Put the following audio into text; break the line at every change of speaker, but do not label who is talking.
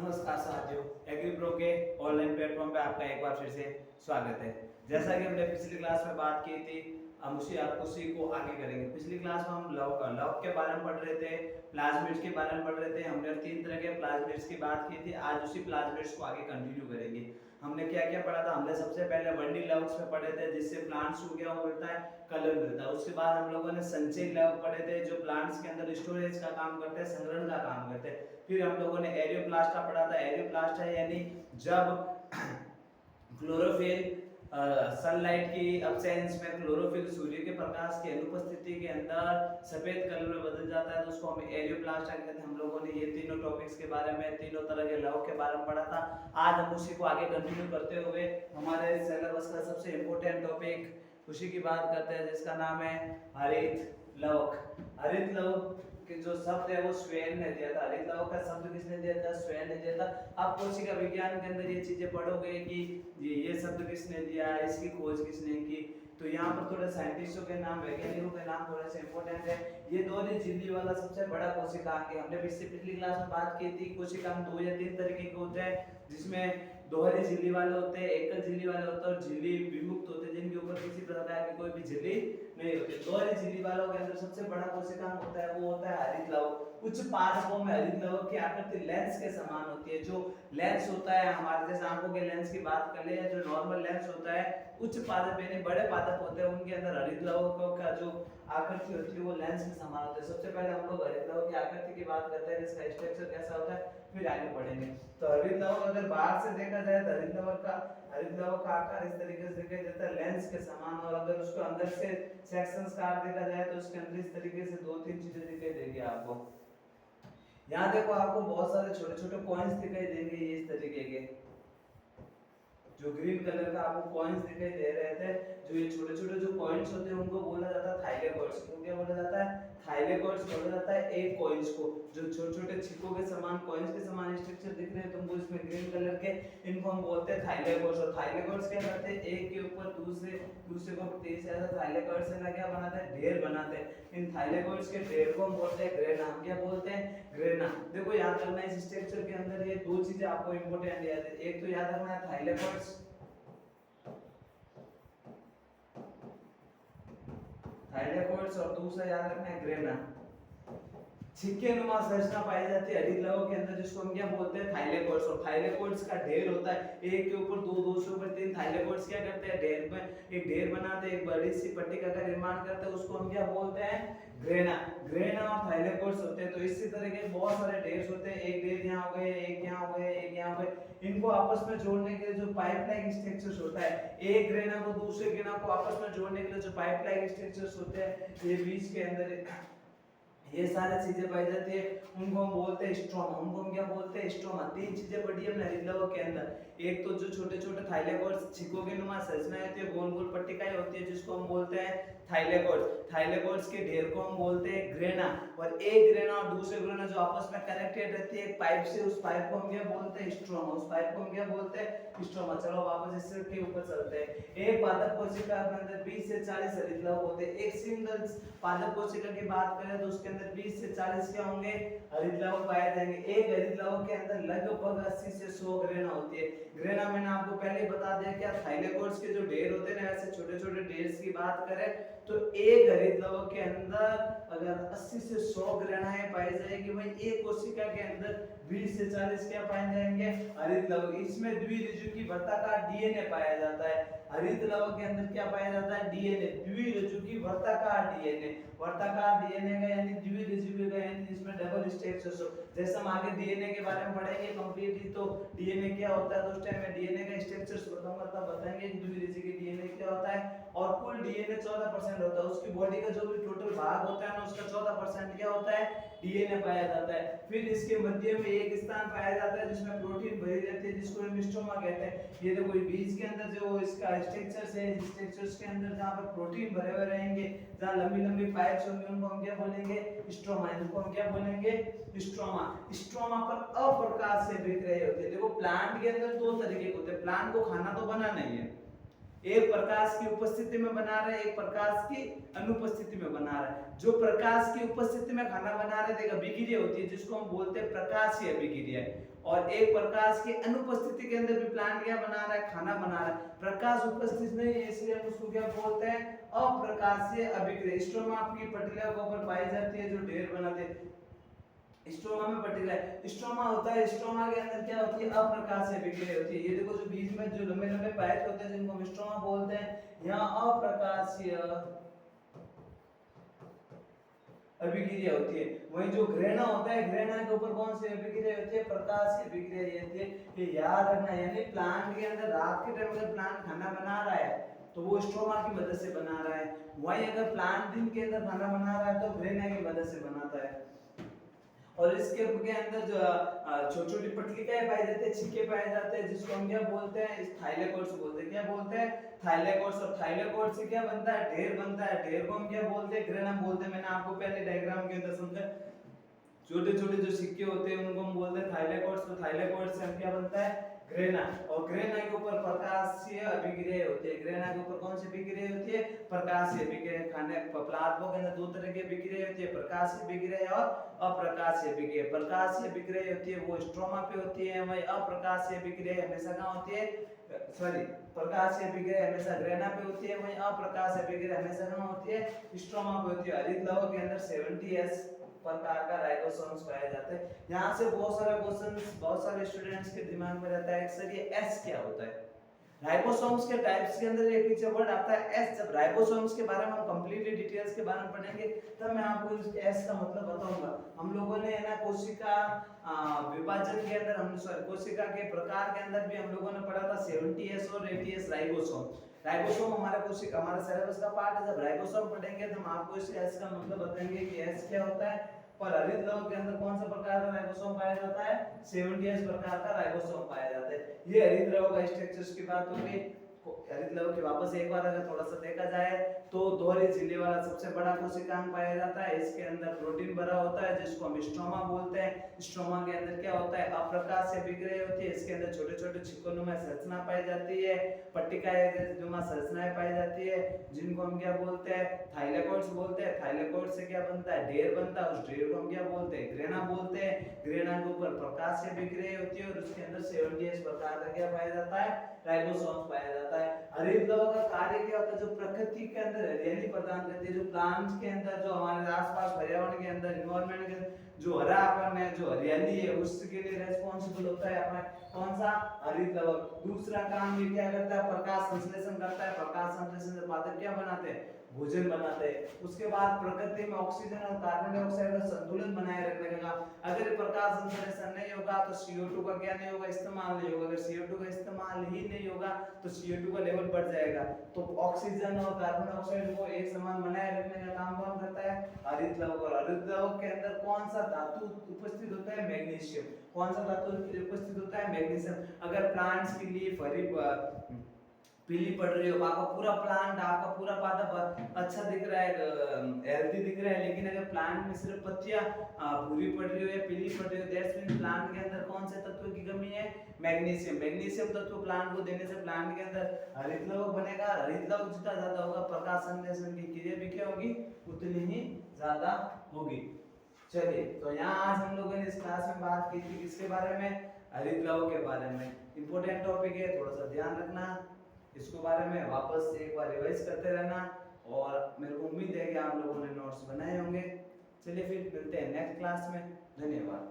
नमस्कार साथियों, agree pro के ऑनलाइन प्लेटफॉर्म पे आपका एक बार फिर से स्वागत है। जैसा कि हमने पिछली क्लास में बात की थी, हम उसी को आगे करेंगे। पिछली क्लास में हम लव के बारे में पढ़ रहे थे, प्लाज्मिड्स के बारे में पढ़ रहे थे। हमने 3 तरह के प्लाज्मिड्स की बात की थी। आज उसी प्लाज्मिड्स को आगे कंटिन्यू करेंगे। हमने क्या क्या पढ़ा था? हमने सबसे पहले 1D लव्स में पढ़े थे, जिससे प्लांट्स को क्या मिलता है, कलर मिलता है। उसके बाद हम लोगों ने संचयी लव पढ़े थे, जो प्लांट्स के अंदर स्टोरेज का काम करते हैं, संग्रहण का काम करते हैं। फिर हम लोगों ने एरियोप्लास्टा पढ़ा था। एरियोप्लास्टा यानी जब क्लोरोफिल सनलाइट की अब्सेंस में क्लोरोफिल सूर्य के प्रकाश की अनुपस्थिति के अंदर सफेद कलर में बदल जाता है, तो उसको हम एरियोप्लास्टा कहते हैं। हम लोगों ने ये तीनों टॉपिक्स के बारे में, तीनों तरह के लव के बारे में पढ़ा था। आज हम उसी को आगे कंटिन्यू करते हुए हमारे सिलेबस का सबसे इम्पोर्टेंट टॉपिक उसी की बात करते हैं, जिसका नाम है हरित लवक। हरित लवक कि जो शब्द है वो स्वेन ने दिया था। हरित लवक का शब्द किसने दिया था? स्वेन ने दिया था। आप कोशिका विज्ञान के अंदर ये चीजें पढ़ोगे कि ये शब्द किसने दिया, इसकी खोज किसने की। तो यहाँ पर थोड़े साइंटिस्टों के नाम, वैज्ञानिकों के नाम थोड़े से इंपॉर्टेंट है। ये दोहरी झिल्ली वाला सबसे बड़ा कोशिकांग है। हमने पिछली क्लास में बात की थी, कोशिकांग 2 या 3 तरीके के होते हैं, जिसमें दोहरी झिल्ली वाले होते हैं, एकल झिल्ली वाले होते हैं और झिल्ली विमुक्त होते हैं, जिनके ऊपर किसी प्रकार की कोई भी झिल्ली नहीं होती। दोहरी झिल्ली वालों के अंदर सबसे बड़ा कोशिकांग होता है, वो होता है हरित लवक। उच्च पादपों में हरित लवक की आकृति लेंस के समान होती है। जो लेंस होता है, हमारे जैसे आंखों के लेंस की बात कर ले, जो नॉर्मल लेंस होता है, उच्च पादप यानी बड़े पादप होते हैं, उनके अंदर हरित लवक का जो आकृति होती है वो लेंस के समान होती है। सबसे पहले हम लोग हरित लवक की आकृति की बात करते हैं, इसका स्ट्रक्चर कैसा होता है, फिर आगे बढ़ेंगे। तो हरित लवक अगर बाहर से देखा जाए तो हरित लवक का आकार इस तरीके से दिखाई देता है, लेंस के समान। और अगर उसको अंदर से सेक्शंस काट देखा जाए तो उसके अंदर इस तरीके से 2-3 चीजें दिखाई देगी आपको। यहाँ देखो, आपको बहुत सारे छोटे छोटे कॉइन्स दिखाई देंगे, ये इस तरीके के जो ग्रीन कलर का आपको कॉइन्स दिखाई दे रहे थे। जो ये छोटे छोटे जो कॉइन्स होते हैं उनको बोला जाता है थाइलेकॉइड्स। क्यों क्या बोला जाता है? थाइलेकॉइड्स बोला जाता है एक कॉइन्स को। जो छोटे छोटे छिक्कों के समान, कॉइन्स के समान स्ट्रक्चर दिख रहे हैं तुमको इसमें ग्रीन कलर के, इनको हम बोलते हैं थाइलेकॉइड्स। और थाइलेकॉइड्स क्या करते हैं? एक के ऊपर दूसरे को तेज ऐसा थाइलेकॉइड से ना क्या बनाते हैं? ढेर बनाते हैं। इन थाइलेकॉइड्स के ढेर को हम बोलते हैं ग्रेना। हम क्या बोलते हैं? ग्रेना। देखो याद रखना, इस स्ट्रक्चर के अंदर ये दो चीजें आपको इंपॉर्टेंट याद है। एक तो याद रखना है थाइलेकॉइड्स, और दूसरा याद रखना है ग्रेना। छिक्के नुमा संरचना पाई जाती है हरित लवक के अंदर, जिसको हम क्या बोलते हैं? थाइलेकॉइड्स। और थाइलेकॉइड्स का ढेर होता है, एक के ऊपर दो, दो से ऊपर तीन। थाइलेकॉइड्स क्या करते हैं? ढेर में एक ढेर बनाते हैं, एक बड़ी सी पट्टिका का निर्माण करते हैं, उसको हम क्या बोलते हैं? ग्रेना। ग्रेना और थाइलेकॉइड्स होते हैं। तो इसी तरह के बहुत सारे ढेर होते हैं। एक ढेर यहाँ हो गए, एक यहाँ हो गए, एक यहाँ हो गए। इनको आपस में जोड़ने के लिए जो पाइपलाइन स्ट्रक्चर्स होता है, एक ग्रेना को दूसरे ग्रेना को आपस में जोड़ने के लिए जो पाइपलाइन स्ट्रक्चर्स होते हैं, ये बीच के अंदर ये सारी चीजें पाई जाती है, उनको हम बोलते हैं स्ट्रोमा। उनको हम क्या बोलते हैं? स्ट्रोमा। 3 चीजें पड़ी है हरित लवक के अंदर। एक तो जो छोटे छोटे थाइलेकॉइड्स छिक्कों के नुमा संरचना होती है, गोल गोल पट्टिकाएं होती है, जिसको हम बोलते हैं थाइलेकॉइड्स। थाइलेकॉइड्स के ढेर को हम बोलते हैं ग्रेना। और एक ग्रेना और दूसरे ग्रेना जो आपस में कनेक्टेड रहती है एक पाइप से, उस पाइप को हम क्या बोलते हैं? स्ट्रोमा। उस पाइप को हम क्या बोलते हैं? स्ट्रोमा। चलो वापस इससे के ऊपर चलते हैं। एक पादप कोशिका के अंदर 20 से 40 हरित लवक होते हैं। एक सिंगल पादप कोशिका की बात करें तो उसके अंदर 20 से 40 क्या होंगे? हरित लवक पाए जाएंगे। एक हरित लवक के अंदर लगभग 80 से 100 ग्रेना होती है। ग्रेना मैंने आपको पहले ही बता दिया, क्या थाइलेकॉइड्स के जो ढेर होते हैं ना, ऐसे छोटे छोटे ढेर की बात करें तो एक हरित लवक के अंदर अगर 80 से 100 ग्रेनाएं पाई जाएगी, वही एक कोशिका के अंदर 20 से 40 क्या पाए जाएंगे? हरित लवक। इसमें द्विऋजुकी वर्ताकार डीएनए पाया जाता है। हरित लवक के अंदर क्या पाया जाता है? डीएनए, द्विऋजुकी वर्ताकार डीएनए। वर्ताकार डीएनए का यानी द्विऋजुकी का यानी जिसमें डबल स्ट्रक्चर्स हो। जैसे हम आगे डीएनए के बारे में पढ़ेंगे कंप्लीटली, तो डीएनए क्या होता है, तो उस टाइम में डीएनए का स्ट्रक्चर्स बताऊंगा, तब बताएंगे कि द्विऋजुकी डीएनए क्या होता है। और कुल डीएनए 14% होता है। उसकी बॉडी का जो भी टोटल भाग होता है ना, उसका 14% क्या होता है? डीएनए पाया जाता है। फिर इसके मध्य में एक स्थान पाया जाता है जिसमें प्रोटीन भरी रहती है, जिसको हम स्ट्रोमा कहते हैं। ये देखो बीज के अंदर जो इसका स्ट्रक्चर्स है, स्ट्रक्चर्स के अंदर जहां पर प्रोटीन भरे हुए रहेंगे, जहां लंबी लंबी पाइप्स होंगी, उनको हम क्या बोलेंगे? स्ट्रोमा। इनको हम क्या बोलेंगे? स्ट्रोमा। स्ट्रोमा पर अप्रकाश से बिखरे होते हैं। देखो प्लांट के अंदर 2 तरीके के होते हैं। प्लांट को खाना तो बना नहीं है, एक प्रकाश की उपस्थिति में बना रहे, एक प्रकाश की अनुपस्थिति में बना रहा है। जो प्रकाश की उपस्थिति में खाना बना रहे थे अभिक्रिया होती है जिसको हम बोलते हैं प्रकाशीय अभिक्रिया, और एक प्रकाश की अनुपस्थिति के अंदर भी प्लांट क्या बना रहा है, खाना बना रहा है। प्रकाश उपस्थित नहीं है इसलिए हम उसको क्या बोलते हैं, अप्रकाशीय अभिक्रिया। स्ट्रोमा आपकी पटलिका के ऊपर पाई जाती है जो ढेर बनाते हैं, स्ट्रोमा में पटलिका है, स्ट्रोमा होता है, स्ट्रोमा के अंदर क्या होती है, अप्रकाशीय अभिक्रिया होती है। ये देखो जो बीच में जो लंबे लंबे पाइप होते हैं जिनको हम स्ट्रोमा बोलते हैं, यहाँ अप्रकाशीय अभिक्रिया होती है। वहीं जो ग्रेना होता है, ग्रेना के ऊपर कौन सी अभिक्रिया होती है, प्रकाशीय अभिक्रिया होती है। ये याद रखना, यानी प्लांट के अंदर रात के टाइम अगर प्लांट खाना बना रहा है तो वो स्ट्रोमा की मदद से बना रहा है, वहीं अगर प्लांट दिन के अंदर खाना बना रहा है तो ग्रेना की मदद से बनाता है। और इसके अंदर जो छोटी छोटी पटलिकाएं पाई जाती है, छिक्के पाए जाते हैं जिसको हम क्या बोलते हैं, इस थाइलेकोइड्स बोलते हैं। क्या बोलते हैं, थाइलेकोइड्स। और थाइलेकोइड से क्या बनता है, ढेर बनता है। ढेर को हम क्या बोलते हैं, ग्रेना बोलते हैं। मैंने आपको पहले डायग्राम के अंदर समझा, छोटे छोटे जो सिक्के होते हैं उनको हम बोलते हैं थाइलेकोइड्स। तो थाइलेकोइड से हम क्या बनता है, ग्रेना। और ग्रेना के ऊपर प्रकाशीय अभिक्रिया होती है। ग्रेना के ऊपर कौन सी अभिक्रिया होती है, प्रकाशीय अभिक्रिया। खाने प्लाज्मा के अंदर दो तरह की अभिक्रिया होती है, प्रकाशीय अभिक्रिया और अप्रकाशीय अभिक्रिया। प्रकाशीय अभिक्रिया होती है वो स्ट्रोमा पे होती है, वही अप्रकाशीय अभिक्रिया हमेशा कहां होती है, सॉरी, प्रकाशीय अभिक्रिया हमेशा ग्रेना पे होती है, वही अप्रकाशीय अभिक्रिया हमेशा कहां होती है, स्ट्रोमा पे होती है। हरित लवण के अंदर 70S प्रकार का राइबोसोम्स पाए जाते हैं। यहाँ से बहुत सारे क्वेश्चंस बहुत सारे स्टूडेंट्स के दिमाग में रहता है, सर ये एस क्या होता है। राइबोसोम्स के टाइप्स के अंदर ये पीछे वर्ड आता है एस। जब राइबोसोम्स के बारे में हम कंप्लीटली डिटेल्स के बारे में पढ़ेंगे तब मैं आपको इस एस का मतलब बताऊंगा। हम लोगों ने है ना कोशिका विभाजन के अंदर, हम सॉरी कोशिका के प्रकार के अंदर भी हम लोगों ने पढ़ा था 70S और 80S राइबोसोम। राइबोसोम हमारे कोशिका हमारे सिलेबस का पार्ट है। जब राइबोसोम पढ़ेंगे तो हम आपको इस एस का मतलब बताएंगे कि एस क्या होता है। पर हरित लवण के अंदर कौन सा प्रकार का राइबोसोम पाया जाता है, 70S प्रकार का राइबोसोम पाया जाता है। ये हरित लवण का स्ट्रक्चर्स की बात होगी। हरित लवण की वापस एक बार अगर थोड़ा सा देखा जाए तो दोहरी झिल्ली वाला सबसे बड़ा कोशिकांग पाया जाता है। इसके अंदर प्रोटीन भरा होता है जिसको हम स्ट्रोमा बोलते हैं। स्ट्रोमा के अंदर क्या होता है, अप्रकाशीय अभिक्रिया होती है। इसके अंदर छोटे छोटे छिक्कोनुमा संरचना पाई जाती है, पट्टिकानुमा संरचनाएं पाई जाती है जिनको हम क्या बोलते हैं, थाइलेकोइड्स बोलते हैं। थाइलेकोइड से क्या बनता है, ढेर बनता है। उस ढेर को हम क्या बोलते हैं, ग्रेना बोलते हैं। ग्रेना के ऊपर प्रकाशीय अभिक्रिया होती है और उसके अंदर 70S प्रकार का क्या पाया जाता है, राइबोसोम्स पाया जाता है। हरित लवण का कार्य क्या होता है, जो प्रकृति के अंदर हरियाली प्रदान करती है, जो प्लांट्स के अंदर, जो हमारे आसपास पर्यावरण के अंदर, एनवायरनमेंट के अंदर जो हरापन है, जो हरियाली है, उसके लिए रिस्पांसिबल होता है अपना कौन सा, हरित लवण। दूसरा काम ये क्या करता है, प्रकाश संश्लेषण करता है। प्रकाश संश्लेषण से पादप क्या बनाते हैं, भोजन बनाते हैं। उसके बाद प्रकृति में ऑक्सीजन और कार्बन डाइऑक्साइड का संतुलन बनाए रखने का काम। अगर प्रकाश संश्लेषण नहीं होगा तो CO2 का क्या नहीं होगा, इस्तेमाल नहीं होगा। अगर CO2 का इस्तेमाल ही नहीं होगा तो CO2 का लेवल बढ़ जाएगा। तो ऑक्सीजन और कार्बन डाइऑक्साइड को एक समान बनाए रखने का काम कौन करता है, हरित लवण। हरित लवण के अंदर कौन सा धातु उपस्थित होता है, मैग्नीशियम। कौन सा धातु उपस्थित होता है, मैग्नीशियम। अगर प्लांट्स की लीफ हरी पीली पड़ रही हो, आपका पूरा प्लांट, आपका पूरा पादप अच्छा दिख रहा है, हेल्दी दिख रहा है, लेकिन अगर प्लांट में सिर्फ पत्तियां भूरी पड़ रही हो या पीली पड़ रही हो, दैट्स मीन प्लांट के अंदर कौन से तत्व की कमी है, मैग्नीशियम। मैग्नीशियम तत्व प्लांट को देने से प्लांट के अंदर हरित लवण बनेगा। हरित लवण जितना ज्यादा होगा, प्रकाश संश्लेषण की क्रिया भी क्या होगी, उतनी ही ज्यादा होगी। चलिए, तो यहाँ आज हम लोगों ने इस क्लास में बात की थी किसके बारे में, हरित लवण के बारे में। इंपॉर्टेंट टॉपिक है, थोड़ा सा ध्यान रखना इसको बारे में, वापस एक बार रिवाइज करते रहना। और मेरे को उम्मीद है कि आप लोगों ने नोट्स बनाए होंगे। चलिए फिर मिलते हैं नेक्स्ट क्लास में। धन्यवाद।